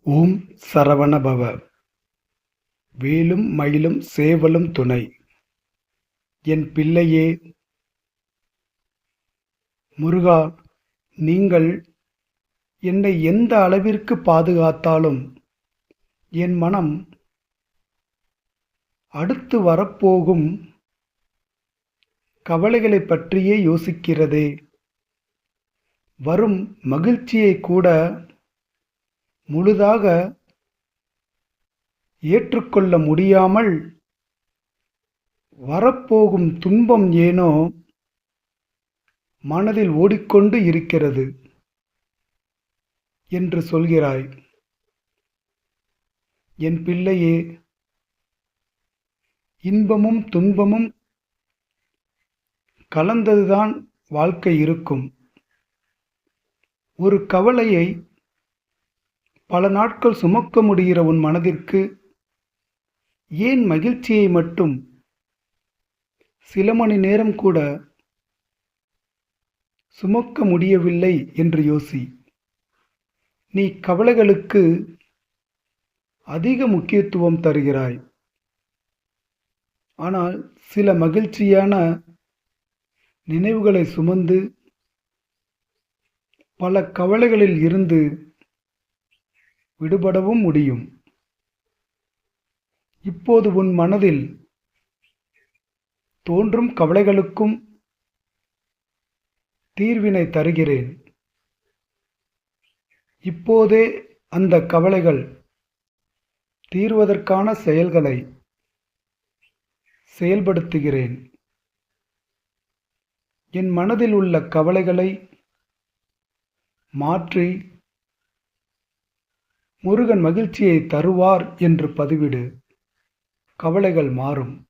ஓம் சரவண பவ. வேலும் மயிலும் சேவலும் துணை. என் பிள்ளையே, முருகா, நீங்கள் என்னை எந்த அளவிற்கு பாதுகாத்தாலும் என் மனம் அடுத்து வரப்போகும் கவலைகளைப் பற்றியே யோசிக்கிறதே. வரும் மகிழ்ச்சியை கூட முழுதாக ஏற்றுக்கொள்ள முடியாமல் வரப்போகும் துன்பம் ஏனோ மனதில் ஓடிக்கொண்டு இருக்கிறது என்று சொல்கிறாய். என் பிள்ளையே, இன்பமும் துன்பமும் கலந்ததுதான் வாழ்க்கை இருக்கும். ஒரு கவலையை பல நாட்கள் சுமக்க முடிகிற உன் மனதிற்கு ஏன் மகிழ்ச்சியை மட்டும் சில மணி நேரம் கூட சுமக்க முடியவில்லை என்று யோசி. நீ கவலைகளுக்கு அதிக முக்கியத்துவம் தருகிறாய். ஆனால் சில மகிழ்ச்சியான நினைவுகளை சுமந்து பல கவலைகளில் இருந்து விடுபடவும் முடியும். இப்போது உன் மனதில் தோன்றும் கவலைகளுக்கும் தீர்வினை தருகிறேன். இப்போதே அந்த கவலைகள் தீர்வதற்கான செயல்களை செயல்படுத்துகிறேன். என் மனதில் உள்ள கவலைகளை மாற்றி முருகன் மகிழ்ச்சியை தருவார் என்று பதிவிடு. கவலைகள் மாறும்.